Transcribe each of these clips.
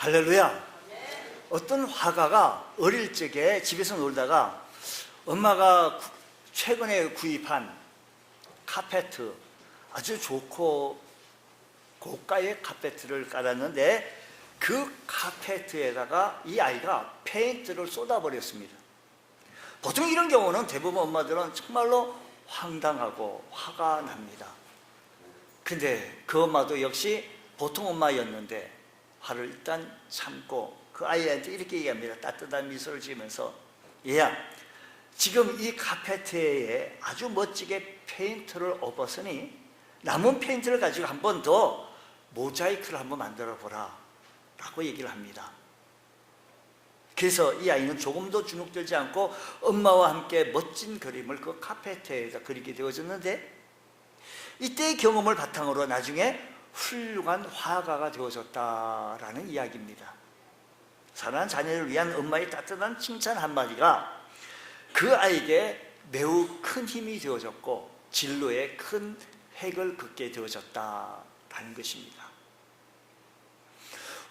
할렐루야. 어떤 화가가 어릴 적에 집에서 놀다가 엄마가 최근에 구입한 카페트, 아주 좋고 고가의 카페트를 깔았는데 그 카페트에다가 이 아이가 페인트를 쏟아버렸습니다. 보통 이런 경우는 대부분 엄마들은 정말로 황당하고 화가 납니다. 근데 그 엄마도 역시 보통 엄마였는데 화를 일단 참고 그 아이한테 이렇게 얘기합니다. 따뜻한 미소를 지으면서, 얘야, 지금 이 카페트에 아주 멋지게 페인트를 엎었으니 남은 페인트를 가지고 한 번 더 모자이크를 한번 만들어 보라 라고 얘기를 합니다. 그래서 이 아이는 조금도 주눅들지 않고 엄마와 함께 멋진 그림을 그 카페트에다 그리게 되어졌는데, 이때의 경험을 바탕으로 나중에 훌륭한 화가가 되어졌다라는 이야기입니다. 사랑하는 자녀를 위한 엄마의 따뜻한 칭찬 한마디가 그 아이에게 매우 큰 힘이 되어졌고 진로에 큰 획을 긋게 되어졌다라는 것입니다.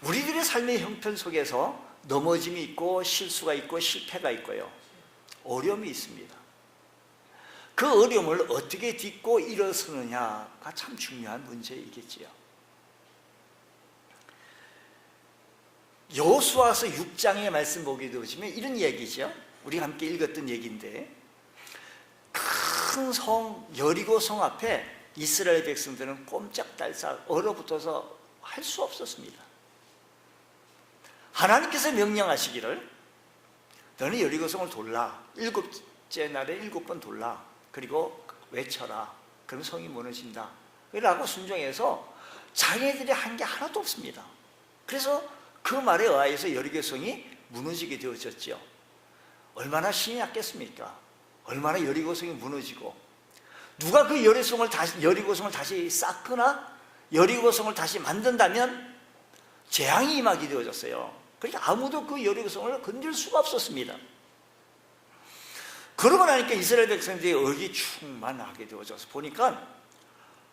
우리들의 삶의 형편 속에서 넘어짐이 있고 실수가 있고 실패가 있고요, 어려움이 있습니다. 그 어려움을 어떻게 딛고 일어서느냐가 참 중요한 문제이겠지요. 여호수아서 6장의 말씀 보게 되시면 이런 얘기죠. 우리가 함께 읽었던 얘기인데, 큰 성 여리고 성 앞에 이스라엘 백성들은 꼼짝달싹 얼어붙어서 할 수 없었습니다. 하나님께서 명령하시기를 너는 여리고 성을 돌라, 7째 날에 7번 돌라, 그리고 외쳐라, 그럼 성이 무너진다 라고 순종해서 자기들이 한 게 하나도 없습니다. 그래서 그 말에 의해서 여리고 성이 무너지게 되어졌죠. 얼마나 신이 났겠습니까? 얼마나 여리고 성이 무너지고, 누가 그 여리고 성을 다시 쌓거나 여리고 성을 다시 만든다면 재앙이 임하게 되어졌어요. 그러니까 아무도 그 여리고 성을 건들 수가 없었습니다. 그러고 나니까 이스라엘 백성들이 의기충만하게 되어져서 보니까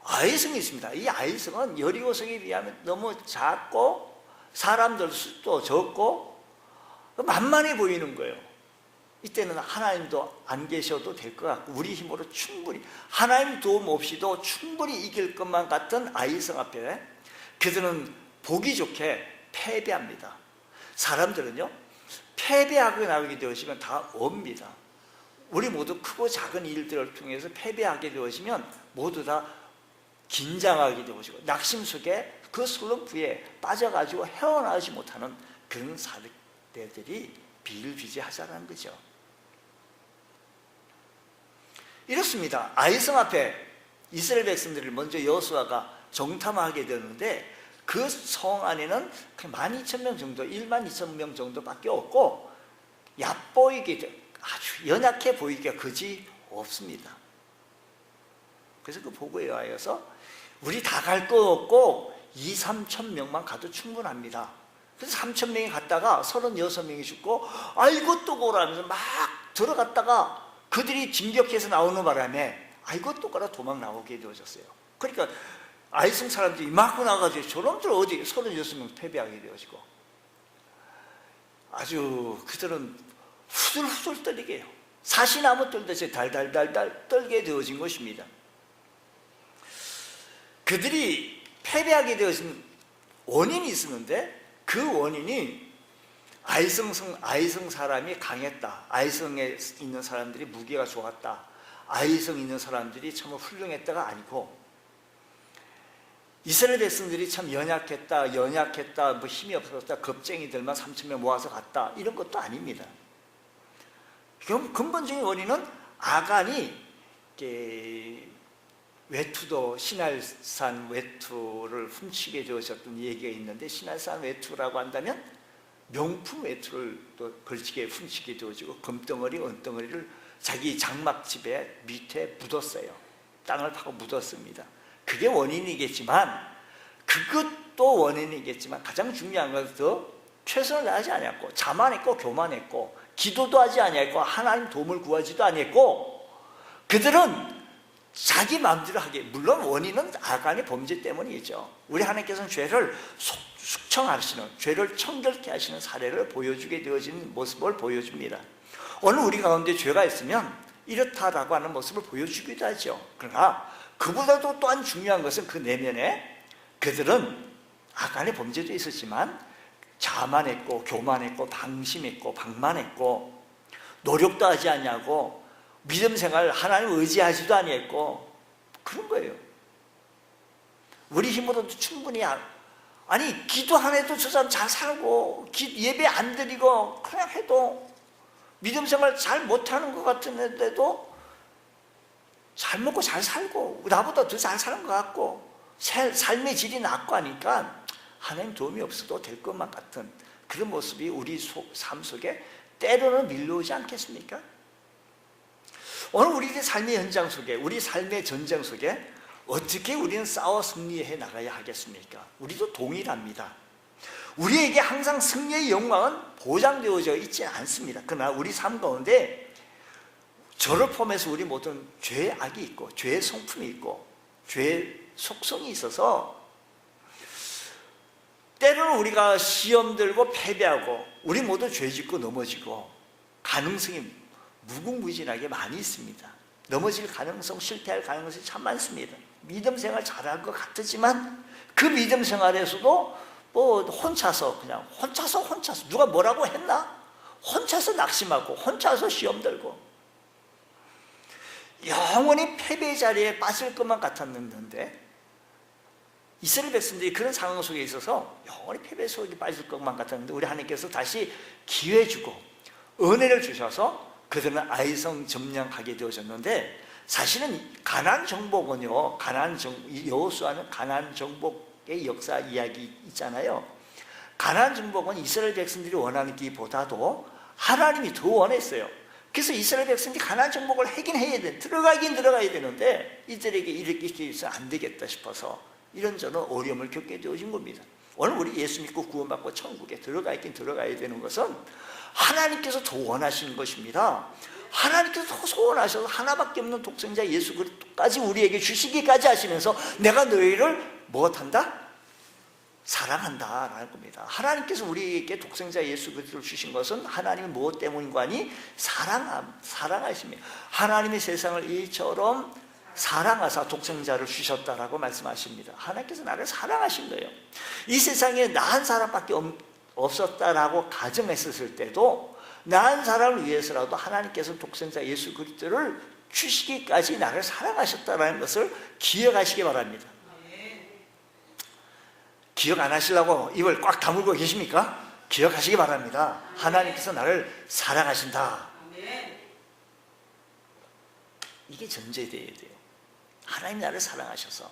아이성이 있습니다. 이 아이성은 여리고성에 비하면 너무 작고 사람들 수도 적고 만만해 보이는 거예요. 이때는 하나님도 안 계셔도 될 것 같고 우리 힘으로 충분히, 하나님 도움 없이도 충분히 이길 것만 같은 아이성 앞에 그들은 보기 좋게 패배합니다. 사람들은요, 패배하고 나오게 되시면 다 옵니다. 우리 모두 크고 작은 일들을 통해서 패배하게 되어지면 모두 다 긴장하게 되어지고 낙심 속에 그 슬럼프에 빠져가지고 헤어나오지 못하는 그런 사례들이 비일비재하자는 거죠. 이렇습니다. 아이성 앞에 이스라엘 백성들을 먼저 여호수아가 정탐하게 되는데 그 성 안에는 12,000명 정도, 12,000명 정도밖에 없고 얕보이게, 아주 연약해 보이기가 그지 없습니다. 그래서 그 보고에 의하여서 우리 다 갈 거 없고 2,000~3,000명만 가도 충분합니다. 그래서 3,000명이 갔다가 36명이 죽고 아이고 또 고라면서 막 들어갔다가 그들이 진격해서 나오는 바람에 아이고 또 고라 도망 나오게 되어졌어요. 그러니까 아이성 사람들이 막 나가지고 저놈들 어디 36명 패배하게 되어지고 아주 그들은 후들후들 떨리게 해요. 사시나무 떨듯이 달달달달 떨게 되어진 것입니다. 그들이 패배하게 되어진 원인이 있었는데 그 원인이 아이성 사람이 강했다, 아이성에 있는 사람들이 무기가 좋았다, 아이성에 있는 사람들이 참 훌륭했다가 아니고 이스라엘 백성들이 참 연약했다, 뭐 힘이 없었다, 겁쟁이들만 3,000명 모아서 갔다, 이런 것도 아닙니다. 근본적인 원인은 아간이 외투도, 시날산 외투를 훔치게 되어졌던 얘기가 있는데, 시날산 외투라고 한다면 명품 외투를 또 걸치게 훔치게 되어지고 금덩어리, 은덩어리를 자기 장막집에 밑에 묻었어요. 땅을 파고 묻었습니다. 그게 원인이겠지만, 그것도 원인이겠지만 가장 중요한 것은 최선을 다하지 아니했고, 자만했고 교만했고, 기도도 하지 아니했고, 하나님 도움을 구하지도 아니했고, 그들은 자기 마음대로 하게. 물론 원인은 아간의 범죄 때문이죠. 우리 하나님께서는 죄를 숙청하시는, 죄를 청결케 하시는 사례를 보여주게 되어진 모습을 보여줍니다. 오늘 우리 가운데 죄가 있으면 이렇다라고 하는 모습을 보여주기도 하죠. 그러나 그보다도 또한 중요한 것은 그 내면에 그들은 아간의 범죄도 있었지만 자만했고 교만했고 방심했고 방만했고 노력도 하지 않냐고 믿음 생활 하나님 의지하지도 아니했고 그런 거예요. 우리 힘으로도 충분히 아니 기도 안 해도 저 사람 잘 살고 예배 안 드리고 그냥 해도 믿음 생활 잘 못하는 것 같은데도 잘 먹고 잘 살고 나보다 더 잘 사는 것 같고 삶의 질이 낮고 하니까 하나님 도움이 없어도 될 것만 같은 그런 모습이 우리 삶 속에 때로는 밀려오지 않겠습니까? 오늘 우리의 삶의 현장 속에, 우리 삶의 전쟁 속에 어떻게 우리는 싸워 승리해 나가야 하겠습니까? 우리도 동일합니다. 우리에게 항상 승리의 영광은 보장되어져 있지 않습니다. 그러나 우리 삶 가운데 저를 포함해서 우리 모든 죄의 악이 있고 죄의 성품이 있고 죄의 속성이 있어서 때로는 우리가 시험 들고 패배하고 우리 모두 죄 짓고 넘어지고 가능성이 무궁무진하게 많이 있습니다. 넘어질 가능성, 실패할 가능성이 참 많습니다. 믿음 생활 잘할 것 같지만 그 믿음 생활에서도 뭐 혼자서 누가 뭐라고 했나? 혼자서 낙심하고 혼자서 시험 들고 영원히 패배의 자리에 빠질 것만 같았는데 이스라엘 백성들이 그런 상황 속에 있어서 영원히 패배 속에 빠질 것만 같았는데 우리 하나님께서 다시 기회 주고 은혜를 주셔서 그들은 아이성 점령하게 되어졌는데 사실은 가나안 정복은요, 여호수아는 가나안 정복의 역사 이야기 있잖아요. 가나안 정복은 이스라엘 백성들이 원하기보다도 하나님이 더 원했어요. 그래서 이스라엘 백성들이 가나안 정복을 하긴 해야 돼. 들어가야 되는데 이들에게 이렇게 해서 안 되겠다 싶어서 이런저런 어려움을 겪게 되어진 겁니다. 오늘 우리 예수 믿고 구원받고 천국에 들어가야 되는 것은 하나님께서 더 원하시는 것입니다. 하나님께서 더 소원하셔서 하나밖에 없는 독생자 예수 그리스도까지 우리에게 주시기까지 하시면서 내가 너희를 무엇한다? 사랑한다라는 겁니다. 하나님께서 우리에게 독생자 예수 그리스도를 주신 것은 하나님이 무엇 때문인가니 사랑하십니다. 하나님이 세상을 이처럼 사랑하사 독생자를 주셨다라고 말씀하십니다. 하나님께서 나를 사랑하신 거예요. 이 세상에 나 한 사람밖에 없었다라고 가정했었을 때도 나 한 사람을 위해서라도 하나님께서 독생자 예수 그리스도를 주시기까지 나를 사랑하셨다는 것을 기억하시기 바랍니다. 기억 안 하시려고 입을 꽉 다물고 계십니까? 기억하시기 바랍니다. 하나님께서 나를 사랑하신다. 이게 전제되어야 돼요. 하나님 나를 사랑하셔서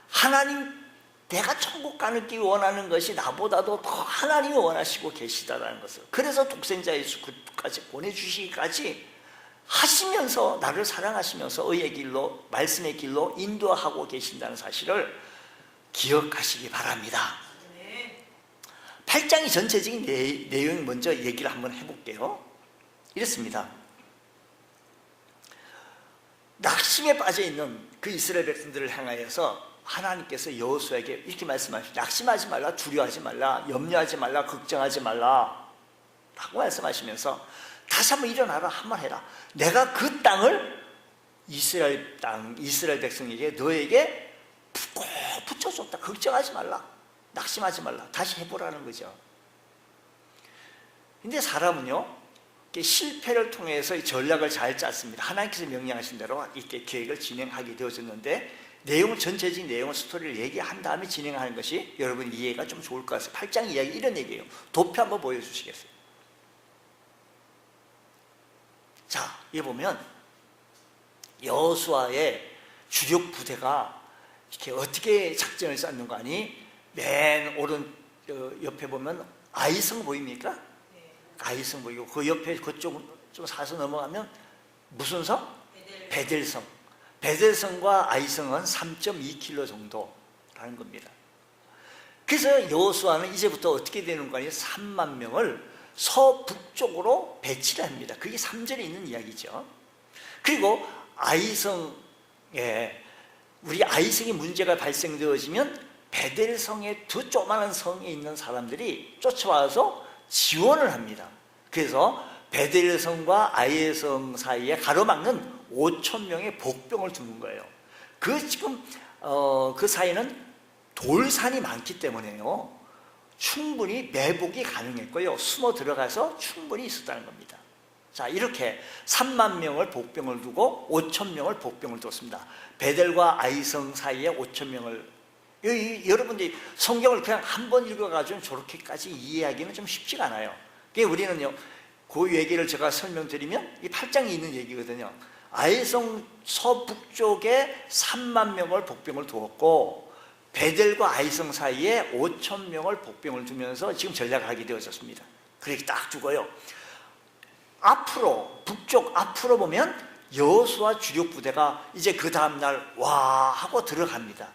하나님 내가 천국 가기 원하는 것이 나보다도 더 하나님이 원하시고 계시다라는 것을 그래서 독생자 예수 그리스도까지 보내주시기까지 하시면서 나를 사랑하시면서 의의 길로 말씀의 길로 인도하고 계신다는 사실을 기억하시기 바랍니다. 8장의 전체적인 내용 먼저 얘기를 한번 해볼게요. 이렇습니다. 낙심에 빠져있는 그 이스라엘 백성들을 향하여서 하나님께서 여호수아에게 이렇게 말씀하십니다. 낙심하지 말라, 두려워하지 말라, 염려하지 말라, 걱정하지 말라 라고 말씀하시면서 다시 한번 일어나라, 한번 해라. 내가 그 땅을 이스라엘 백성에게 너에게 꼭 붙여줬다. 걱정하지 말라, 낙심하지 말라. 다시 해보라는 거죠. 근데 사람은요 실패를 통해서 전략을 잘 짰습니다. 하나님께서 명령하신 대로 이렇게 계획을 진행하게 되어졌는데 내용을 전체적인 내용을 스토리를 얘기한 다음에 진행하는 것이 여러분 이해가 좀 좋을 것 같아요. 8장 이야기 이런 얘기예요. 도표 한번 보여주시겠어요? 자, 여기 보면 여호수아의 주력 부대가 이렇게 어떻게 작전을 짰는 거 아니? 맨 오른 옆에 보면 아이성 보입니까? 아이성 보이고 그 옆에 그쪽 좀 사서 넘어가면 무슨 성? 베델성. 베델성과 아이성은 3.2km 정도라는 겁니다. 그래서 여호수아는 이제부터 어떻게 되는 거 아니에요? 3만 명을 서북쪽으로 배치를 합니다. 그게 3절에 있는 이야기죠. 그리고 아이성 예, 우리 아이성이 문제가 발생되어지면 베델성에 두 조그마한 성에 있는 사람들이 쫓아와서 지원을 합니다. 그래서 베델성과 아이성 사이에 가로막는 5천 명의 복병을 두는 거예요. 그 사이는 돌산이 많기 때문에요, 충분히 매복이 가능했고요, 숨어 들어가서 충분히 있었다는 겁니다. 자, 이렇게 3만 명을 복병을 두고 5천 명을 복병을 뒀습니다. 베델과 아이성 사이에 5천 명을, 여러분들이 성경을 그냥 한 번 읽어가지고 저렇게까지 이해하기는 좀 쉽지가 않아요. 그러니까 우리는요, 그 얘기를 제가 설명드리면 이 8장에 있는 얘기거든요. 아이성 서북쪽에 3만 명을 복병을 두었고 베델과 아이성 사이에 5천 명을 복병을 두면서 지금 전략을 하게 되어졌습니다. 그렇게 딱 두고요, 앞으로, 북쪽 앞으로 보면 여호수아 주력 부대가 이제 그 다음날 와 하고 들어갑니다.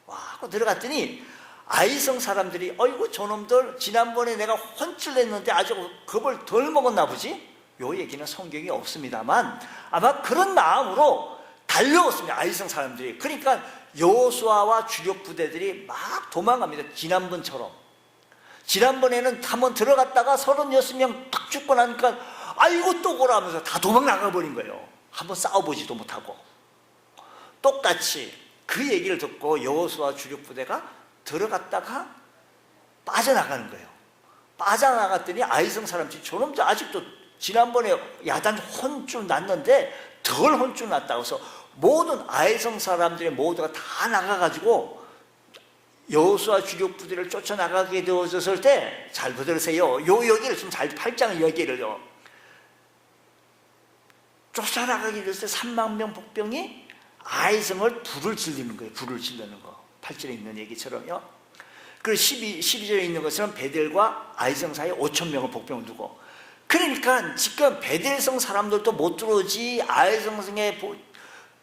와 하고 들어갔더니 아이성 사람들이 어이구 저놈들 지난번에 내가 혼쭐 냈는데 아주 겁을 덜 먹었나 보지? 요 얘기는 성경이 없습니다만 아마 그런 마음으로 달려왔습니다, 아이성 사람들이. 그러니까 여호수아와 주력 부대들이 막 도망갑니다. 지난번처럼. 지난번에는 한번 들어갔다가 36명 딱 죽고 나니까 아이고 또 오라 하면서 다 도망 나가버린 거예요. 한번 싸워보지도 못하고. 똑같이 그 얘기를 듣고 여호수아 주력 부대가 들어갔다가 빠져나가는 거예요. 빠져나갔더니 아이성 사람들이 저놈들 아직도 지난번에 야단 혼쭐 났는데 덜 혼쭐 났다고 해서 모든 아이성 사람들이 모두가 다 나가가지고 여호수아 주력 부대를 쫓아나가게 되어졌을 때 잘 들으세요. 요 얘기를 좀 잘, 8장 얘기를요, 쫓아나가게 됐을 때 3만 명 복병이 아이성을 불을 질리는 거예요. 불을 질르는 거. 8절에 있는 얘기처럼요. 그리고 12절에 있는 것처럼 베델과 아이성 사이에 5천 명을 복병을 두고, 그러니까 지금 베델성 사람들도 못 들어오지, 아이성성에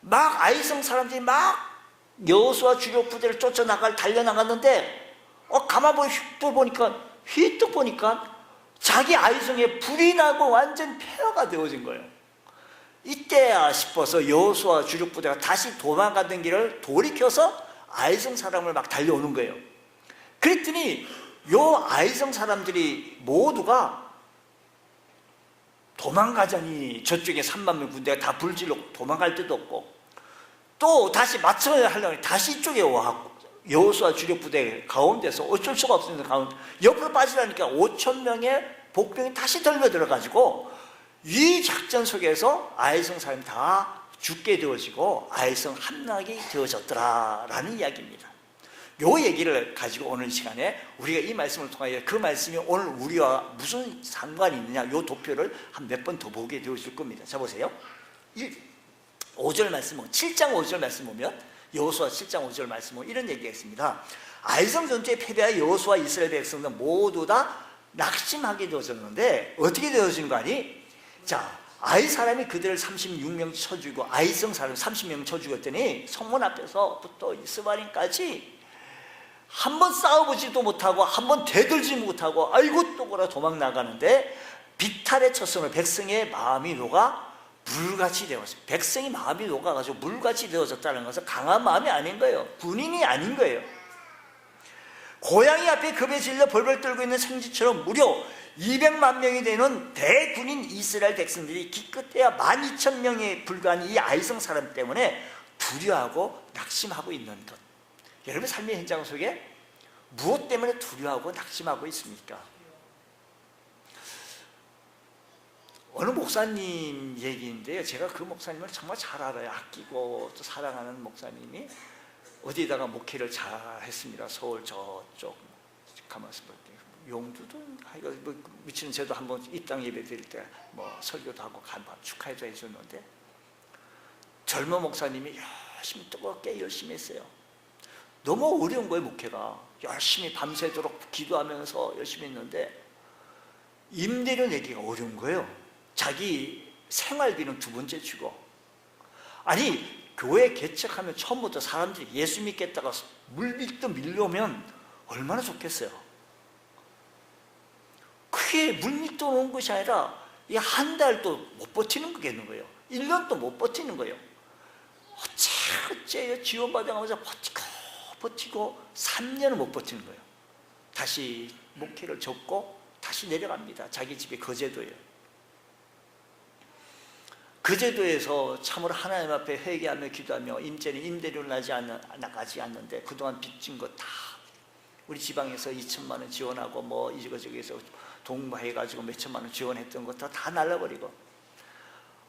막 아이성 사람들이 막 여호수아 주력 부대를 쫓아나갈 달려나갔는데 가만히 휘떡 보니까 자기 아이성에 불이 나고 완전 폐허가 되어진 거예요. 이때야 싶어서 여호수아 주력 부대가 다시 도망가던 길을 돌이켜서 아이성 사람을 막 달려오는 거예요. 그랬더니 요 아이성 사람들이 모두가 도망가자니 저쪽에 3만 명 군대가 다 불질러 도망갈 데도 없고, 또 다시 맞춰야 하려니 다시 이쪽에 와 여호수아 주력 부대 가운데서 어쩔 수가 없으니까 가운데 옆으로 빠지라니까 5천 명의 복병이 다시 들어가지고 이 작전 속에서 아이성 사람이 다 죽게 되어지고 아이성 함락이 되어졌더라라는 이야기입니다. 요 얘기를 가지고 오늘 시간에 우리가 이 말씀을 통하여 그 말씀이 오늘 우리와 무슨 상관이 있느냐, 요 도표를 한 몇 번 더 보게 되어질 겁니다. 자 보세요. 5절 말씀, 7장 5절 말씀 보면, 여호수아 7장 5절 말씀 보면 이런 얘기가 있습니다. 아이성 전투에 패배하여 여호수아 이스라엘 백성들 모두 다 낙심하게 되어졌는데 어떻게 되어진 거 아니? 자, 아이 사람이 그들을 36명 쳐 죽이고 아이성 사람 30명 쳐 죽였더니 성문 앞에서부터 이스마엘까지 한 번 싸워보지도 못하고 한 번 대들지 못하고 아이고 또 거라 도망 나가는데 비탈에 쳤음을 백성의 마음이 녹아 물같이 되었어요. 백성이 마음이 녹아가지고 물같이 되어졌다는 것은 강한 마음이 아닌 거예요. 군인이 아닌 거예요. 고양이 앞에 겁에 질려 벌벌 떨고 있는 생쥐처럼 무려 200만 명이 되는 대군인 이스라엘 백성들이 기껏해야 12,000명에 불과한 이 아이성 사람 때문에 두려워하고 낙심하고 있는 것. 여러분 삶의 현장 속에 무엇 때문에 두려워하고 낙심하고 있습니까? 어느 목사님 얘기인데요, 제가 그 목사님을 정말 잘 알아요. 아끼고 또 사랑하는 목사님이 어디다가 목회를 잘 했습니다. 서울 저쪽 가만있어 볼 때 용두도 뭐 미치는 제도 한번 이 땅 예배 드릴 때 뭐 설교도 하고 간밤 축하해도 해줬는데 젊은 목사님이 열심히 뜨겁게 열심히 했어요. 너무 어려운 거예요. 목회가 열심히 밤새도록 기도하면서 열심히 했는데 임대료 내기가 어려운 거예요. 자기 생활비는 두 번째 주고, 아니 교회 개척하면 처음부터 사람들이 예수 믿겠다가 물밀듯 밀려오면 얼마나 좋겠어요. 그게 물밀듯 오는 것이 아니라 한 달도 못 버티는 거겠는 거예요. 1년도 못 버티는 거예요. 첫째 지원받아가면서 버티고 3년을 못 버티는 거예요. 다시 목회를 접고 다시 내려갑니다. 자기 집에 거제도예요. 거제도에서 참으로 하나님 앞에 회개하며 기도하며 이제는 임대료를 나가지 않는데 그동안 빚진 거 다 우리 지방에서 2천만 원 지원하고 뭐 이거저거에서 동무해가지고 몇 천만 원 지원했던 것도 다 날려버리고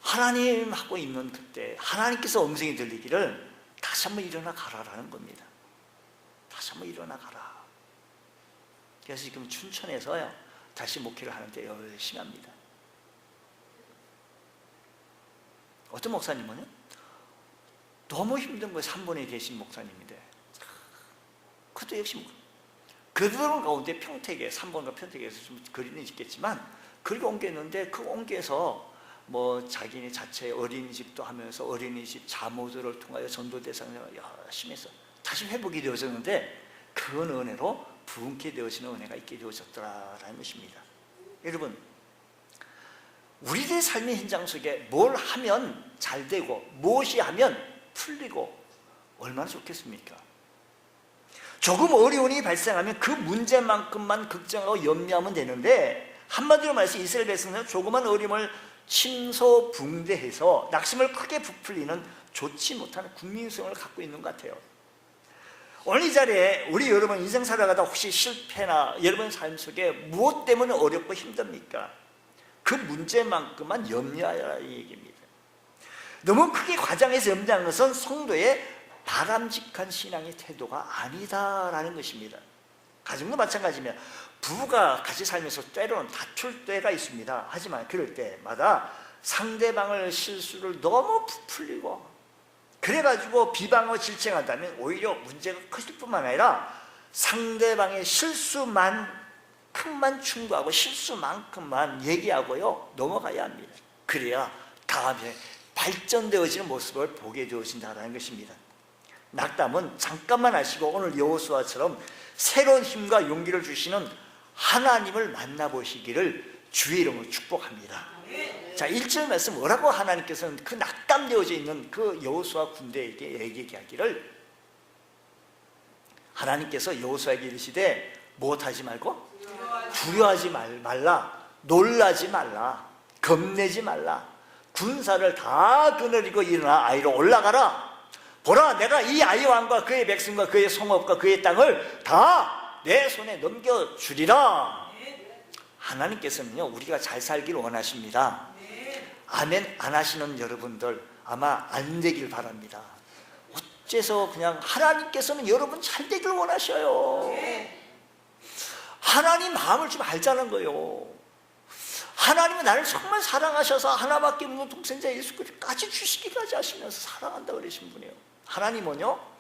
하나님 하고 있는 그때 하나님께서 음성이 들리기를 다시 한번 일어나 가라라는 겁니다. 다시 한번 일어나 가라. 그래서 지금 춘천에서요 다시 목회를 하는데 열심히 합니다. 어떤 목사님은요 너무 힘든 거예요. 3번에 계신 목사님인데 그것도 역시 그들 가운데 평택에 3번과 평택에서 좀 거리는 있겠지만 그리고 옮겼는데 그 옮겨서 뭐 자기네 자체 어린이집도 하면서 어린이집 자모들을 통하여 전도 대상을 열심히 해서 다시 회복이 되어졌는데 그 은혜로 부흥케 되어지는 은혜가 있게 되어졌더라라는 것입니다. 여러분 우리들의 삶의 현장 속에 뭘 하면 잘 되고 무엇이 하면 풀리고 얼마나 좋겠습니까? 조금 어려운 일이 발생하면 그 문제만큼만 걱정하고 염려하면 되는데 한마디로 말해서 이스라엘 백성은 조그만 어려움을 침소붕대해서 낙심을 크게 부풀리는 좋지 못한 국민성을 갖고 있는 것 같아요. 오늘 이 자리에 우리 여러분 인생 살아가다 혹시 실패나 여러분 삶 속에 무엇 때문에 어렵고 힘듭니까? 그 문제만큼만 염려하라 이 얘기입니다. 너무 크게 과장해서 염려하는 것은 성도의 바람직한 신앙의 태도가 아니다라는 것입니다. 가정도 마찬가지입니다. 부부가 같이 살면서 때로는 다툴 때가 있습니다. 하지만 그럴 때마다 상대방을 실수를 너무 부풀리고 그래가지고 비방하고 질책한다면 오히려 문제가 커질 뿐만 아니라 상대방의 실수만큼만 충고하고 실수만큼만 얘기하고요 넘어가야 합니다. 그래야 다음에 발전되어지는 모습을 보게 되어진다는 것입니다. 낙담은 잠깐만 하시고 오늘 여호수아처럼 새로운 힘과 용기를 주시는 하나님을 만나보시기를 주의 이름으로 축복합니다. 자, 1절 말씀 뭐라고 하나님께서는 그 낙담되어져 있는 그 여호수아 군대에게 얘기하기를 하나님께서 여호수아에게 이르시되 무엇하지 말고 두려워하지 말라 놀라지 말라 겁내지 말라 군사를 다 거느리고 일어나 아이로 올라가라 보라 내가 이 아이 왕과 그의 백성과 그의 성읍과 그의 땅을 다 내 손에 넘겨주리라. 하나님께서는요 우리가 잘 살기를 원하십니다. 아멘 안 하시는 여러분들 아마 안 되길 바랍니다. 어째서 그냥 하나님께서는 여러분 잘 되길 원하셔요. 하나님 마음을 좀 알자는 거예요. 하나님은 나를 정말 사랑하셔서 하나밖에 없는 독생자 예수 그리스도까지 주시기까지 하시면서 사랑한다고 그러신 분이에요. 하나님은요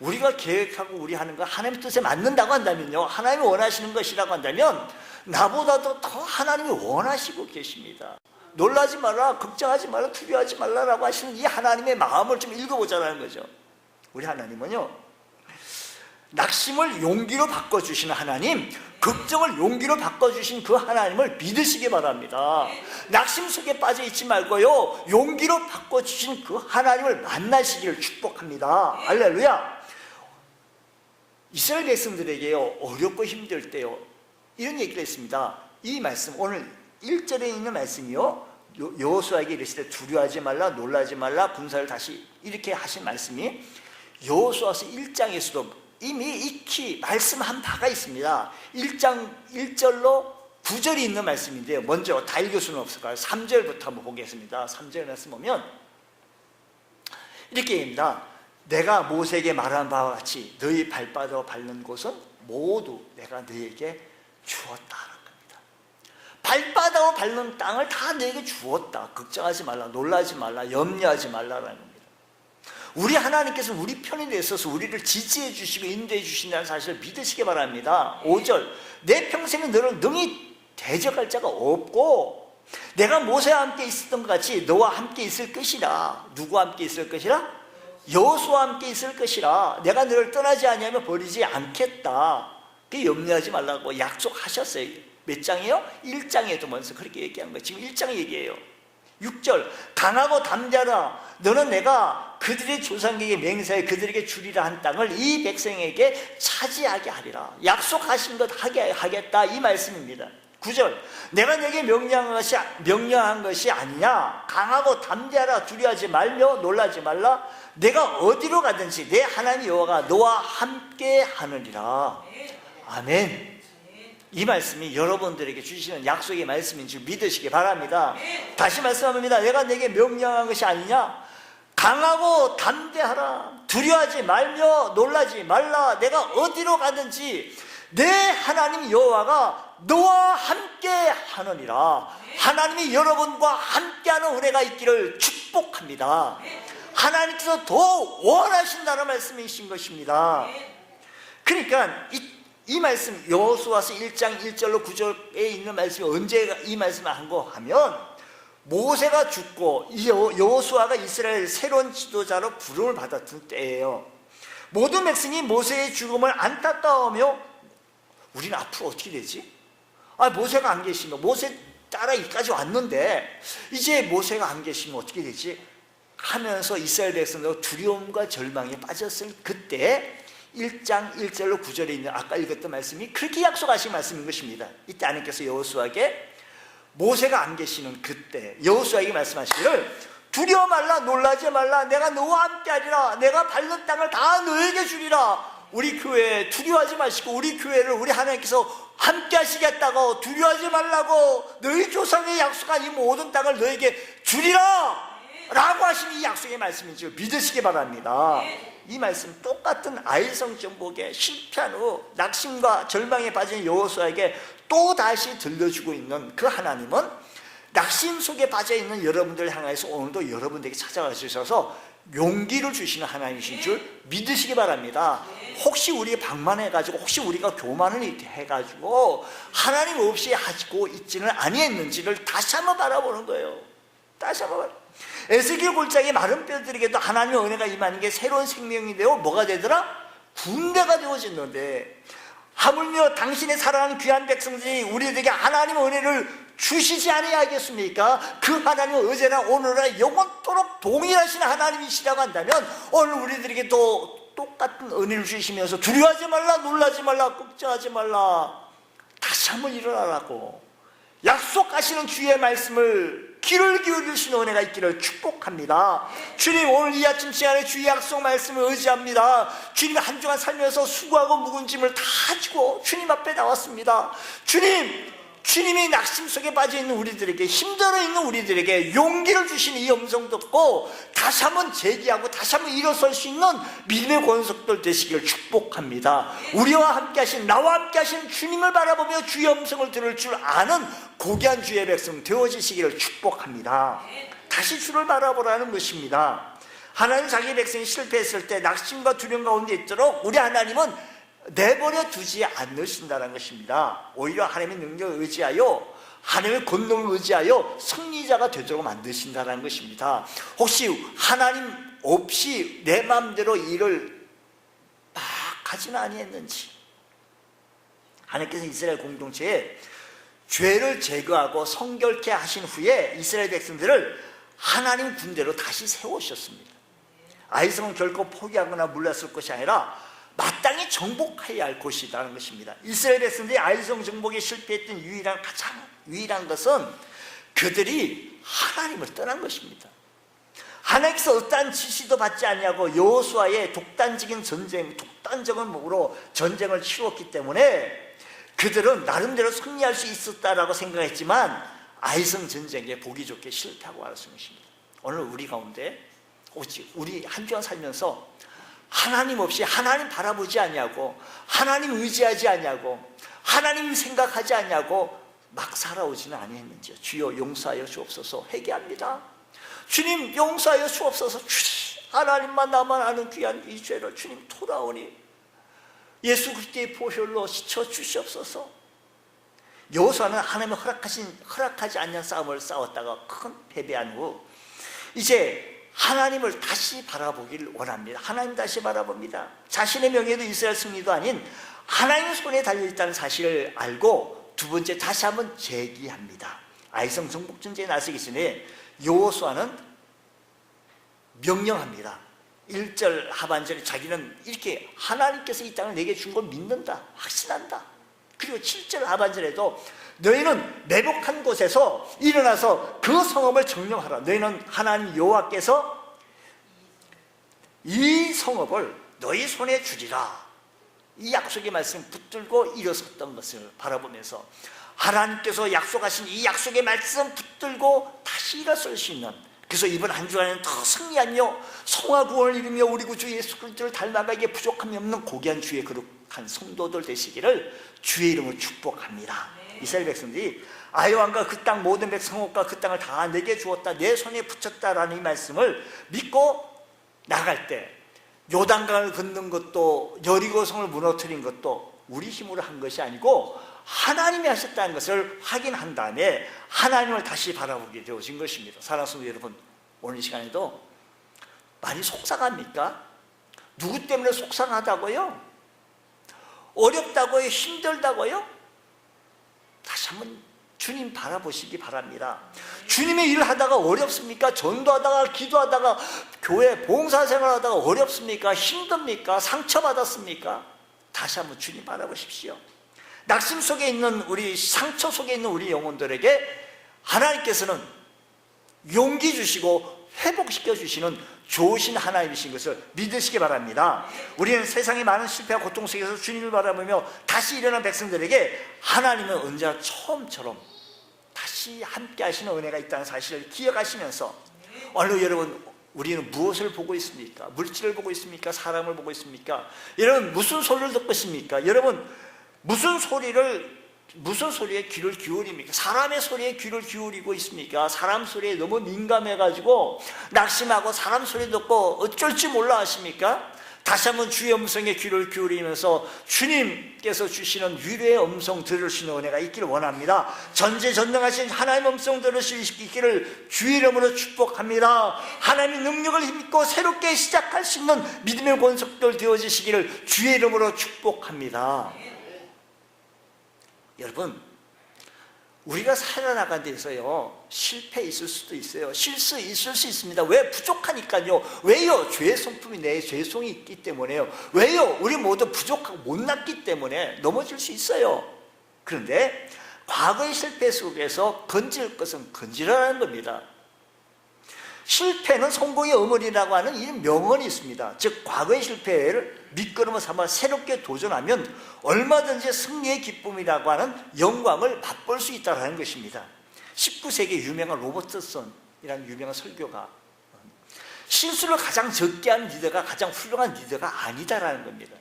우리가 계획하고 우리 하는 거 하나님 뜻에 맞는다고 한다면요 하나님이 원하시는 것이라고 한다면 나보다도 더 하나님이 원하시고 계십니다. 놀라지 마라 걱정하지 마라 두려워하지 말라라고 하시는 이 하나님의 마음을 좀 읽어보자는 거죠. 우리 하나님은요 낙심을 용기로 바꿔주시는 하나님, 걱정을 용기로 바꿔주신 그 하나님을 믿으시기 바랍니다. 낙심 속에 빠져 있지 말고요 용기로 바꿔주신 그 하나님을 만나시기를 축복합니다. 할렐루야. 이스라엘 백성들에게요 어렵고 힘들 때요 이런 얘기를 했습니다. 이 말씀 오늘 1절에 있는 말씀이요 여호수아에게 이르시되 두려워하지 말라 놀라지 말라 군사를 다시 이렇게 하신 말씀이 여호수아서 1장에서도 이미 익히 말씀한 바가 있습니다. 1장 1절로 9절이 있는 말씀인데요 먼저 다 읽을 수는 없을까요? 3절부터 한번 보겠습니다. 3절 말씀 보면 이렇게 얘기합니다. 내가 모세에게 말한 바와 같이 너희 발바닥 밟는 곳은 모두 내가 너희에게 주었다는 겁니다. 발바닥으로 밟는 땅을 다 너희에게 주었다. 걱정하지 말라 놀라지 말라 염려하지 말라라는 겁니다. 우리 하나님께서 우리 편에 있어서 우리를 지지해 주시고 인도해 주신다는 사실을 믿으시기 바랍니다. 5절 내 평생에 너를 능히 대적할 자가 없고 내가 모세와 함께 있었던 것 같이 너와 함께 있을 것이라. 누구와 함께 있을 것이라? 여호수아와 함께 있을 것이라. 내가 너를 떠나지 아니하며 버리지 않겠다. 그 염려하지 말라고 약속하셨어요. 몇 장이에요? 1장에도 먼저 그렇게 얘기한 거예요. 지금 1장 얘기예요. 6절 강하고 담대하라. 너는 내가 그들의 조상에게 맹세하여 그들에게 주리라 한 땅을 이 백성에게 차지하게 하리라. 약속하신 것 하게 하겠다, 이 말씀입니다. 9절 내가 내게 명령한 것이 아니냐. 강하고 담대하라. 두려워하지 말며 놀라지 말라. 내가 어디로 가든지 내 하나님 여호와가 너와 함께 하느니라. 아멘. 이 말씀이 여러분들에게 주시는 약속의 말씀인 줄 믿으시기 바랍니다. 다시 말씀합니다. 내가 내게 명령한 것이 아니냐. 강하고 담대하라. 두려워하지 말며 놀라지 말라. 내가 어디로 가든지 내 하나님 여호와가 너와 함께 하느니라. 하나님이 여러분과 함께하는 은혜가 있기를 축복합니다. 하나님께서 더 원하신다는 말씀이신 것입니다. 그러니까 이 말씀 여호수아서 1장 1절로 9절에 있는 말씀이 언제 이 말씀을 한 거 하면 모세가 죽고 여호수아가 이스라엘 새로운 지도자로 부름을 받았던 때예요. 모든 백성이 모세의 죽음을 안타까워하며 우리는 앞으로 어떻게 되지? 모세가 안 계시면, 모세 따라 여기까지 왔는데 이제 모세가 안 계시면 어떻게 되지? 하면서 이스라엘 백성도 두려움과 절망에 빠졌을 그때 1장 1절로 9절에 있는 아까 읽었던 말씀이 그렇게 약속하신 말씀인 것입니다. 이때 하나님께서 여호수아에게 모세가 안 계시는 그때 여호수아에게 말씀하시기를 두려워 말라, 놀라지 말라. 내가 너와 함께 하리라. 내가 밟는 땅을 다 너에게 주리라. 우리 교회 두려워하지 마시고 우리 교회를 우리 하나님께서 함께 하시겠다고, 두려워하지 말라고, 너희 조상의 약속한 이 모든 땅을 너에게 주리라 라고 하신 이 약속의 말씀인 줄 믿으시기 바랍니다. 이 말씀 똑같은 아이성 정복에 실패한 후 낙심과 절망에 빠진 여호수아에게 또다시 들려주고 있는 그 하나님은 낙심 속에 빠져있는 여러분들을 향해서 오늘도 여러분들에게 찾아와 주셔서 용기를 주시는 하나님이신 줄 믿으시기 바랍니다. 혹시 우리 방만해가지고, 혹시 우리가 교만을 해가지고 하나님 없이 하고 있지는 아니했는지를 다시 한번 바라보는 거예요. 다시 한번 바라보는. 에스겔 골짜기 마른 뼈들에게도 하나님의 은혜가 임하는 게 새로운 생명이 되어 뭐가 되더라? 군대가 되어졌는데, 하물며 당신의 사랑하는 귀한 백성들이 우리에게 하나님의 은혜를 주시지 아니하겠습니까? 그 하나님은 어제나 오늘나 영원토록 동일하신 하나님이시라고 한다면 오늘 우리들에게 또 똑같은 은혜를 주시면서 두려워하지 말라, 놀라지 말라, 걱정하지 말라, 다시 한번 일어나라고 약속하시는 주의 말씀을 귀를 기울이시는 은혜가 있기를 축복합니다. 주님, 오늘 이 아침 시간에 주의 약속 말씀을 의지합니다. 주님, 한 주간 살면서 수고하고 묵은 짐을 다 지고 주님 앞에 나왔습니다. 주님이 낙심 속에 빠져있는 우리들에게, 힘들어 있는 우리들에게 용기를 주시는 이 음성 듣고 다시 한번 재기하고 다시 한번 일어설 수 있는 믿음의 권속들 되시기를 축복합니다. 우리와 함께 하신, 나와 함께 하신 주님을 바라보며 주의 음성을 들을 줄 아는 고귀한 주의 백성 되어지시기를 축복합니다. 다시 주를 바라보라는 것입니다. 하나님 자기 백성이 실패했을 때 낙심과 두려움 가운데 있도록 우리 하나님은 내버려 두지 않으신다는 것입니다. 오히려 하나님의 능력을 의지하여, 하나님의 권능을 의지하여 승리자가 되도록 만드신다는 것입니다. 혹시 하나님 없이 내 마음대로 일을 막 하지는 아니했는지, 하나님께서 이스라엘 공동체에 죄를 제거하고 성결케 하신 후에 이스라엘 백성들을 하나님 군대로 다시 세우셨습니다. 아이성은 결코 포기하거나 물러설 것이 아니라 마땅히 정복해야 할 곳이라는 것입니다. 이스라엘 백성들이 아이성 정복에 실패했던 가장 유일한 것은 그들이 하나님을 떠난 것입니다. 하나님께서 어떠한 지시도 받지 않냐고 여호수아의 독단적인 목으로 전쟁을 치렀기 때문에 그들은 나름대로 승리할 수 있었다라고 생각했지만 아이성 전쟁에 보기 좋게 실패하고 말았습니다. 오늘 우리 가운데 오직 우리 한 주간 살면서 하나님 없이, 하나님 바라보지 않냐고, 하나님 의지하지 않냐고, 하나님 생각하지 않냐고 막 살아오지는 아니했는지요. 주여 용서하여 주옵소서. 회개합니다. 주님 용서하여 주옵소서. 하나님만 나만 아는 귀한 이 죄를 주님 돌아오니 예수 그리스도의 보혈로 씻어 주시옵소서. 여호수아는 하나님이 허락하지 않는 싸움을 싸웠다가 큰 패배한 후 이제 하나님을 다시 바라보기를 원합니다. 하나님 다시 바라봅니다. 자신의 명예도 이스라엘 승리도 아닌 하나님의 손에 달려있다는 사실을 알고 두 번째 다시 한번 재기합니다. 아이성 정복 전쟁에 나서기 전에 여호수아는 명령합니다. 1절 하반절에 자기는 이렇게 하나님께서 이 땅을 내게 준 걸 믿는다, 확신한다. 그리고 7절 하반절에도 너희는 매복한 곳에서 일어나서 그 성읍을 점령하라. 너희는 하나님 여호와께서 이 성읍을 너희 손에 주리라. 이 약속의 말씀 붙들고 일어섰던 것을 바라보면서 하나님께서 약속하신 이 약속의 말씀 붙들고 다시 일어설 수 있는, 그래서 이번 한 주간에는 더 승리하며 성화 구원을 이루며 우리 구주 예수 그리스도를 닮아가기에 부족함이 없는 고귀한 주의 거룩한 성도들 되시기를 주의 이름으로 축복합니다. 이스라엘 백성들이 아이왕과 그 땅 모든 백성과 그 땅을 다 내게 주었다, 내 손에 붙였다라는 이 말씀을 믿고 나갈 때 요단강을 건넌 것도 여리고성을 무너뜨린 것도 우리 힘으로 한 것이 아니고 하나님이 하셨다는 것을 확인한 다음에 하나님을 다시 바라보게 되어진 것입니다. 사랑하는 성도 여러분, 오늘 이 시간에도 많이 속상합니까? 누구 때문에 속상하다고요? 어렵다고요? 힘들다고요? 다시 한번 주님 바라보시기 바랍니다. 주님의 일을 하다가 어렵습니까? 전도하다가 기도하다가 교회 봉사생활하다가 어렵습니까? 힘듭니까? 상처받았습니까? 다시 한번 주님 바라보십시오. 낙심 속에 있는 우리, 상처 속에 있는 우리 영혼들에게 하나님께서는 용기 주시고 회복시켜 주시는 좋으신 하나님이신 것을 믿으시기 바랍니다. 우리는 세상의 많은 실패와 고통 속에서 주님을 바라보며 다시 일어난 백성들에게 하나님은 언제나 처음처럼 다시 함께 하시는 은혜가 있다는 사실을 기억하시면서, 오늘 여러분, 우리는 무엇을 보고 있습니까? 물질을 보고 있습니까? 사람을 보고 있습니까? 여러분, 무슨 소리를 듣고 있습니까? 여러분, 무슨 소리에 귀를 기울입니까? 사람의 소리에 귀를 기울이고 있습니까? 사람 소리에 너무 민감해가지고 낙심하고 사람 소리 듣고 어쩔 줄 몰라 하십니까? 다시 한번 주의 음성에 귀를 기울이면서 주님께서 주시는 위로의 음성 들을 수 있는 은혜가 있기를 원합니다. 전지전능하신 하나님의 음성 들을 수 있기를 주의 이름으로 축복합니다. 하나님의 능력을 믿고 새롭게 시작할 수 있는 믿음의 권속들 되어지시기를 주의 이름으로 축복합니다. 여러분, 우리가 살아나간 데서요, 실패 있을 수도 있어요. 실수 있을 수 있습니다. 왜? 부족하니까요. 왜요? 죄의 성품이 내 죄성이 있기 때문에요. 왜요? 우리 모두 부족하고 못났기 때문에 넘어질 수 있어요. 그런데 과거의 실패 속에서 건질 것은 건지라는 겁니다. 실패는 성공의 어머니라고 하는 이 명언이 있습니다. 즉, 과거의 실패를 밑거름을 삼아 새롭게 도전하면 얼마든지 승리의 기쁨이라고 하는 영광을 맛볼 수 있다는 것입니다. 19세기 유명한 로버트슨이라는 유명한 설교가 실수를 가장 적게 하는 리더가 가장 훌륭한 리더가 아니다라는 겁니다.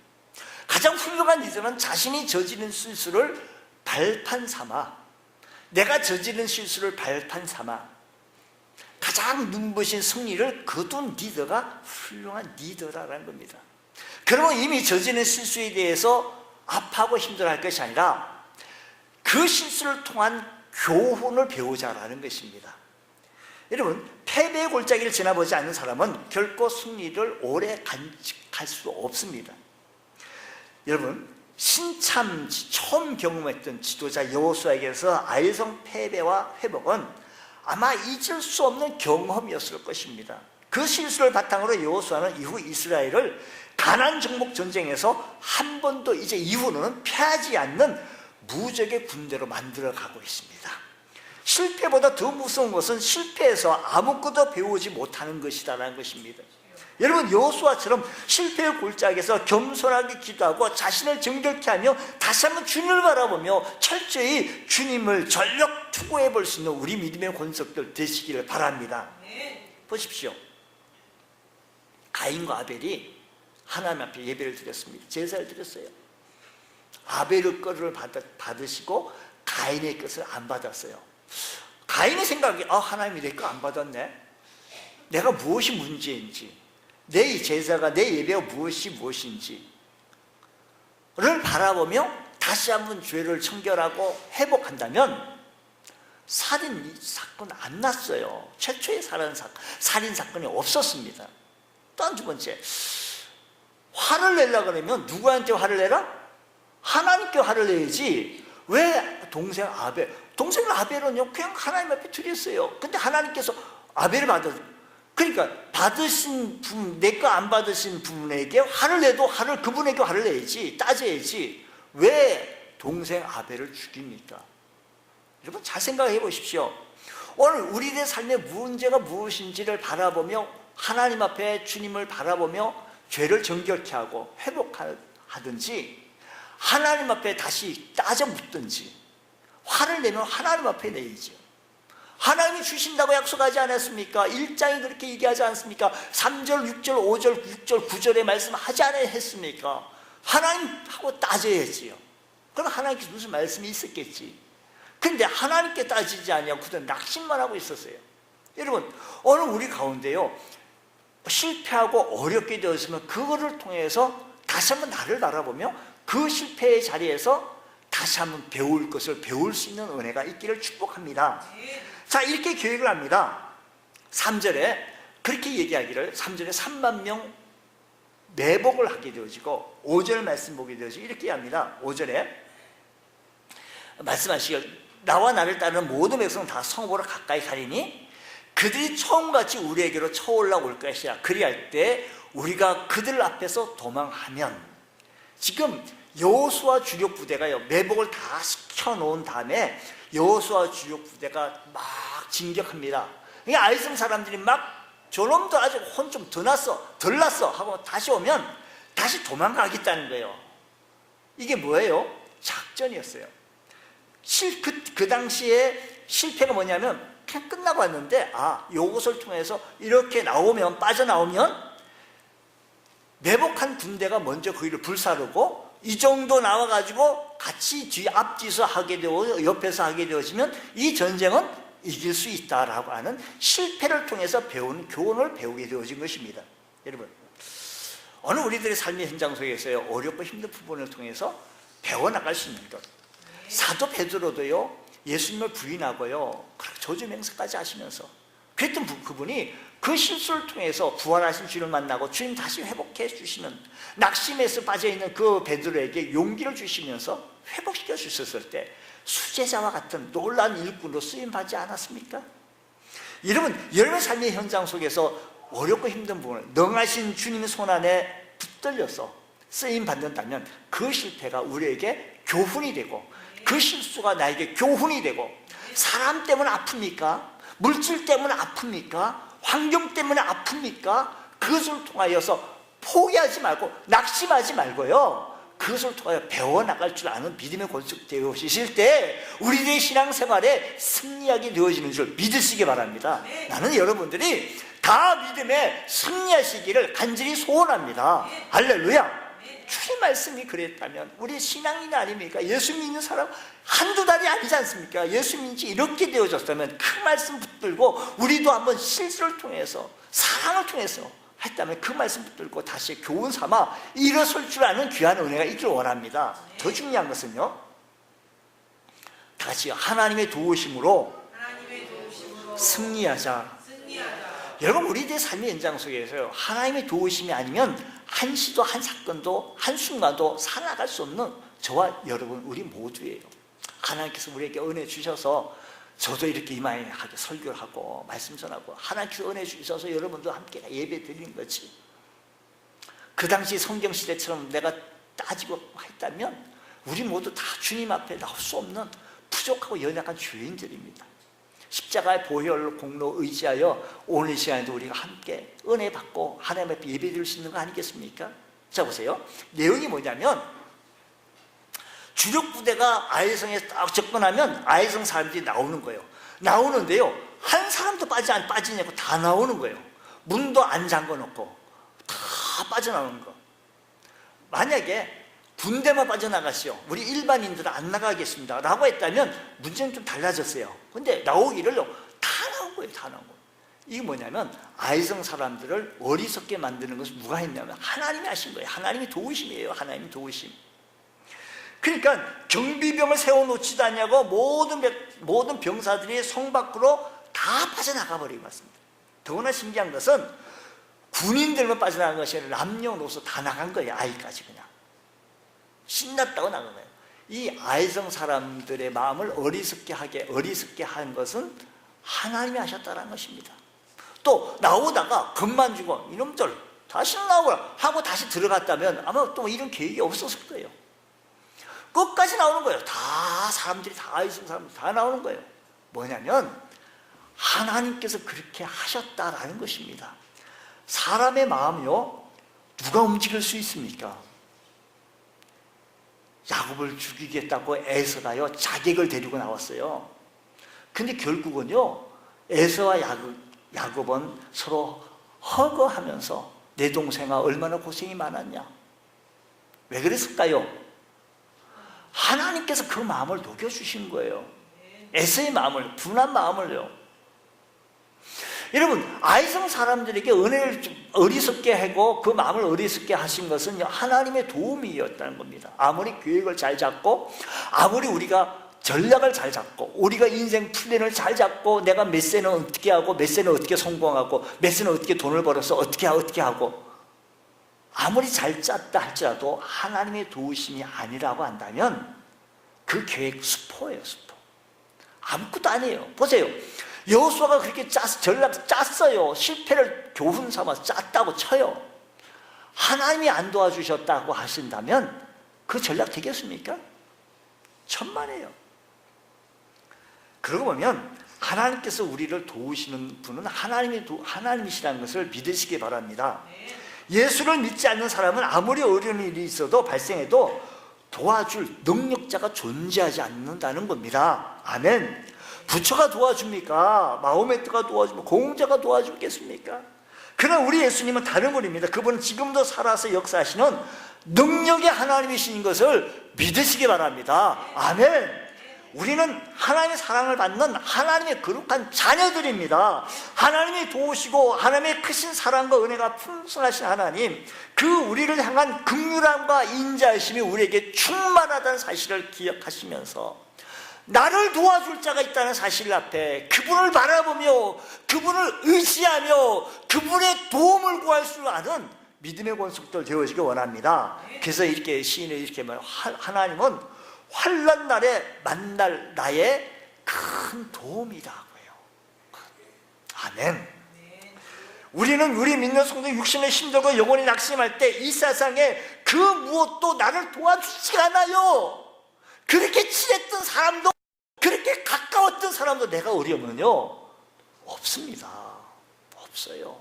가장 훌륭한 리더는 자신이 저지른 실수를 발판 삼아, 내가 저지른 실수를 발판 삼아 가장 눈부신 승리를 거둔 리더가 훌륭한 리더라는 겁니다. 그러면 이미 저지른 실수에 대해서 아파하고 힘들어할 것이 아니라 그 실수를 통한 교훈을 배우자라는 것입니다. 여러분, 패배의 골짜기를 지나보지 않는 사람은 결코 승리를 오래 간직할 수 없습니다. 여러분, 신참 처음 경험했던 지도자 여호수아에게서 아이성 패배와 회복은 아마 잊을 수 없는 경험이었을 것입니다. 그 실수를 바탕으로 여호수아는 이후 이스라엘을 가나안 정복 전쟁에서 한 번도 이제 이후로는 패하지 않는 무적의 군대로 만들어가고 있습니다. 실패보다 더 무서운 것은 실패에서 아무것도 배우지 못하는 것이다라는 것입니다. 여러분, 여호수아처럼 실패의 골짜기에서 겸손하게 기도하고 자신을 정결케 하며 다시 한번 주님을 바라보며 철저히 주님을 전력 투구해 볼 수 있는 우리 믿음의 권속들 되시기를 바랍니다. 보십시오. 가인과 아벨이 하나님 앞에 예배를 드렸습니다. 제사를 드렸어요. 아벨의 것을 받으시고 가인의 것을 안 받았어요. 가인의 생각이, 하나님이 내 거 안 받았네. 내가 무엇이 문제인지, 내 제사가, 내 예배가 무엇인지를 바라보며 다시 한번 죄를 청결하고 회복한다면 살인 사건 안 났어요. 최초의 살인 사건이 없었습니다. 또 두 번째, 화를 내려고 그러면 누구한테 화를 내라? 하나님께 화를 내야지. 왜 동생 아벨은요, 그냥 하나님 앞에 드렸어요. 근데 하나님께서 아벨을 그러니까 받으신 분, 내 거 안 받으신 분에게 화를 내도 그분에게 화를 내야지, 따져야지. 왜 동생 아벨을 죽입니까? 여러분 잘 생각해 보십시오. 오늘 우리의 삶의 문제가 무엇인지를 바라보며 하나님 앞에 주님을 바라보며 죄를 정결케 하고 회복하든지, 하나님 앞에 다시 따져 묻든지, 화를 내면 하나님 앞에 내야죠. 하나님이 주신다고 약속하지 않았습니까? 1장이 그렇게 얘기하지 않습니까? 3절, 6절, 5절, 6절, 9절에 말씀하지 않았습니까? 하나님하고 따져야지요. 그럼 하나님께서 무슨 말씀이 있었겠지. 근데 하나님께 따지지 않냐고 그들 낙심만 하고 있었어요. 여러분, 오늘 우리 가운데요, 실패하고 어렵게 되었으면 그거를 통해서 다시 한번 나를 바라보며 그 실패의 자리에서 다시 한번 배울 것을 배울 수 있는 은혜가 있기를 축복합니다. 자, 이렇게 계획을 합니다. 3절에 그렇게 얘기하기를, 3절에 3만 명 매복을 하게 되어지고 5절 말씀 보게 되어지고 이렇게 합니다. 5절에 말씀하시길, 나와 나를 따르는 모든 백성은 다 성읍으로 가까이 가리니 그들이 처음같이 우리에게로 쳐올라올 것이라. 그리할 때 우리가 그들 앞에서 도망하면, 지금 여호수아 주력 부대가요, 매복을 다 시켜놓은 다음에 여호수아 주력 부대가 막 진격합니다. 그러니까 아이성 사람들이 막 저놈도 아직 혼 좀 덜 났어 하고 다시 오면 다시 도망가겠다는 거예요. 이게 뭐예요? 작전이었어요. 그 당시에 실패가 뭐냐면 그냥 끝나고 왔는데, 요것을 통해서 이렇게 빠져나오면 매복한 군대가 먼저 거기를 불사르고 이 정도 나와가지고 같이 앞뒤서 하게 되고 옆에서 하게 되어지면 이 전쟁은 이길 수 있다라고 하는 실패를 통해서 배우는 교훈을 배우게 되어진 것입니다. 여러분, 오늘 우리들의 삶의 현장 속에서요, 어렵고 힘든 부분을 통해서 배워나갈 수 있는 것. 사도 베드로도요, 예수님을 부인하고요, 저주맹세까지 하시면서 그랬던 그분이 그 실수를 통해서 부활하신 주를 만나고 주님 다시 회복해 주시는, 낙심에서 빠져있는 그 베드로에게 용기를 주시면서 회복시켜 주셨을 때 수제자와 같은 놀라운 일꾼으로 쓰임받지 않았습니까? 여러분의 삶의 현장 속에서 어렵고 힘든 부분을 능하신 주님의 손안에 붙들려서 쓰임받는다면 그 실패가 우리에게 교훈이 되고, 그 실수가 나에게 교훈이 되고, 사람 때문에 아픕니까? 물질 때문에 아픕니까? 환경 때문에 아픕니까? 그것을 통하여서 포기하지 말고 낙심하지 말고요, 그것을 통하여 배워나갈 줄 아는 믿음의 권속 되어지실 때 우리들의 신앙생활에 승리하게 되어지는 줄 믿으시기 바랍니다. 나는 여러분들이 다 믿음에 승리하시기를 간절히 소원합니다. 할렐루야. 주의 말씀이 그랬다면 우리 신앙인 아닙니까? 예수 믿는 사람 한두 달이 아니지 않습니까? 예수 믿는 지 이렇게 되어졌다면 그 말씀 붙들고 우리도 한번 실수를 통해서, 사랑을 통해서 했다면 그 말씀 붙들고 다시 교훈 삼아 일어설 줄 아는 귀한 은혜가 있기를 원합니다. 더 중요한 것은요, 다시 하나님의 도우심으로 승리하자. 여러분, 우리들의 삶의 현장 속에서요, 하나님의 도우심이 아니면 한 시도 한 사건도 한순간도 살아나갈 수 없는 저와 여러분, 우리 모두예요. 하나님께서 우리에게 은혜 주셔서 저도 이렇게 이마에 설교를 하고 말씀 전하고, 하나님께서 은혜 주셔서 여러분도 함께 예배 드리는 거지. 그 당시 성경시대처럼 내가 따지고 했다면 우리 모두 다 주님 앞에 나올 수 없는 부족하고 연약한 죄인들입니다. 십자가의 보혈 공로 의지하여 오늘 이 시간에도 우리가 함께 은혜 받고 하나님 앞에 예배 드릴 수 있는 거 아니겠습니까? 자, 보세요. 내용이 뭐냐면, 주력 부대가 아이성에 딱 접근하면 아이성 사람들이 나오는 거예요. 나오는데요, 한 사람도 빠지냐고 다 나오는 거예요. 문도 안 잠궈 놓고 다 빠져나오는 거. 만약에 군대만 빠져나가시오, 우리 일반인들은 안 나가겠습니다 라고 했다면 문제는 좀 달라졌어요. 근데 나오기를 다 나온 거예요. 다 나온 거예요. 이게 뭐냐면 아이성 사람들을 어리석게 만드는 것은 누가 했냐면 하나님이 하신 거예요. 하나님이 도우심이에요. 하나님이 도우심. 그러니까 경비병을 세워놓지도 않냐고 모든 병사들이 성 밖으로 다 빠져나가 버리고 왔습니다. 더구나 신기한 것은 군인들만 빠져나간 것이 아니라 남녀노소 다 나간 거예요. 아이까지 그냥 신났다고 나간 거예요. 이 아이성 사람들의 마음을 어리석게 한 것은 하나님이 하셨다는 것입니다. 또 나오다가 겁만 주고 이놈들 다시는 나오거라 하고 다시 들어갔다면 아마 또 이런 계획이 없었을 거예요. 끝까지 나오는 거예요. 다 사람들이 다 있는 사람들 다 나오는 거예요. 뭐냐면 하나님께서 그렇게 하셨다라는 것입니다. 사람의 마음이요, 누가 움직일 수 있습니까? 야곱을 죽이겠다고 에서가요 자객을 데리고 나왔어요. 근데 결국은요 에서와 야곱은 서로 허거하면서 내 동생아 얼마나 고생이 많았냐. 왜 그랬을까요? 하나님께서 그 마음을 녹여주신 거예요. 에서의 마음을, 분한 마음을요. 여러분, 아이성 사람들에게 은혜를 좀 어리석게 하고 그 마음을 어리석게 하신 것은 하나님의 도움이었다는 겁니다. 아무리 계획을 잘 잡고, 아무리 우리가 전략을 잘 잡고, 우리가 인생 플랜을 잘 잡고, 내가 몇 세는 어떻게 하고, 몇 세는 어떻게 성공하고, 몇 세는 어떻게 돈을 벌어서 어떻게 하고, 아무리 잘 짰다 할지라도 하나님의 도우심이 아니라고 한다면 그 계획 수포예요, 수포. 아무것도 아니에요. 보세요. 여호수아가 그렇게 전략 짰어요. 실패를 교훈 삼아서 짰다고 쳐요. 하나님이 안 도와주셨다고 하신다면 그 전략 되겠습니까? 천만에요. 그러고 보면 하나님께서 우리를 도우시는 분은 하나님이시라는 것을 믿으시기 바랍니다. 예수를 믿지 않는 사람은 아무리 어려운 일이 있어도 발생해도 도와줄 능력자가 존재하지 않는다는 겁니다. 아멘. 부처가 도와줍니까? 마호메트가 도와줍니까? 공자가 도와주겠습니까? 그러나 우리 예수님은 다른 분입니다. 그분은 지금도 살아서 역사하시는 능력의 하나님이신 것을 믿으시기 바랍니다. 아멘. 우리는 하나님의 사랑을 받는 하나님의 거룩한 자녀들입니다. 하나님이 도우시고 하나님의 크신 사랑과 은혜가 풍성하신 하나님, 그 우리를 향한 긍휼함과 인자하심이 우리에게 충만하다는 사실을 기억하시면서 나를 도와줄 자가 있다는 사실 앞에 그분을 바라보며 그분을 의지하며 그분의 도움을 구할 수 아는 믿음의 권속들 되어지기 원합니다. 그래서 이렇게 시인은 이렇게 말해요. 하나님은 환난 날에 만날 나의 큰 도움이라고요. 아멘. 우리는 우리 믿는 성도 육신의 힘들고 영혼이 낙심할 때 이 세상에 그 무엇도 나를 도와주지 않아요. 그렇게 친했던 사람도, 그렇게 가까웠던 사람도 내가 어려우면요 없습니다. 없어요.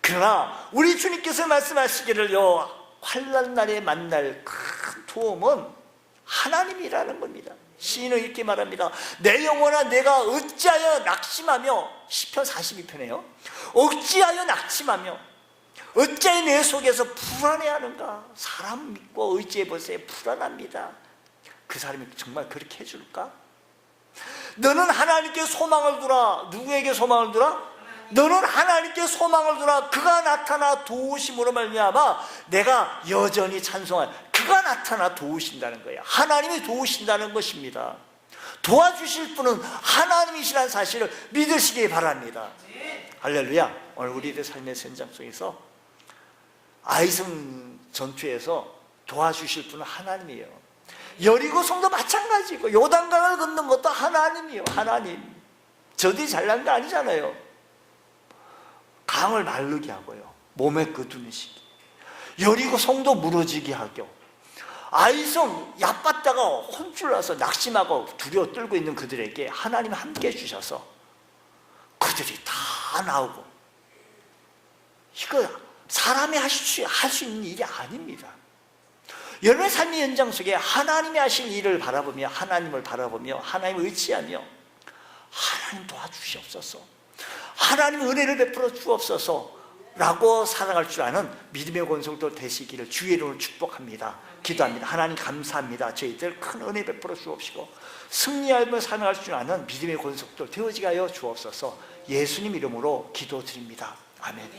그러나 우리 주님께서 말씀하시기를요, 환난 날에 만날 큰 도움은 하나님이라는 겁니다. 시인은 이렇게 말합니다. 내 영혼아 내가 어찌하여 낙심하며, 시편 42편에요 어찌하여 낙심하며 어찌하여 내 속에서 불안해하는가. 사람 믿고 의지해보세요. 불안합니다. 그 사람이 정말 그렇게 해줄까? 너는 하나님께 소망을 두라. 누구에게 소망을 두라? 너는 하나님께 소망을 두라. 그가 나타나 도우심으로 말미암아 내가 여전히 찬송할, 그가 나타나 도우신다는 거예요. 하나님이 도우신다는 것입니다. 도와주실 분은 하나님이시라는 사실을 믿으시기 바랍니다. 할렐루야. 오늘 우리의 삶의 현장 속에서 아이성 전투에서 도와주실 분은 하나님이에요. 여리고 성도 마찬가지고 요단강을 걷는 것도 하나님이에요. 하나님. 저들이 잘난 거 아니잖아요. 강을 마르게 하고요, 몸에 거두시기, 여리고 성도 무너지게 하고, 아이성 얕봤다가 혼쭐나서 낙심하고 두려워 떨고 있는 그들에게 하나님 함께 해주셔서 그들이 다 나오고. 이거 사람이 할 수 있는 일이 아닙니다. 여러분의 삶의 현장 속에 하나님이 하실 일을 바라보며, 하나님을 바라보며, 하나님을 의지하며, 하나님 도와주시옵소서, 하나님 은혜를 베풀어 주옵소서 라고 살아갈 줄 아는 믿음의 권속들 되시기를 주의 이름으로 축복합니다. 기도합니다. 하나님 감사합니다. 저희들 큰 은혜 베풀어 주옵시고 승리하며 살아갈 줄 아는 믿음의 권속들 되어지게 하여 주옵소서. 예수님 이름으로 기도드립니다. 아멘.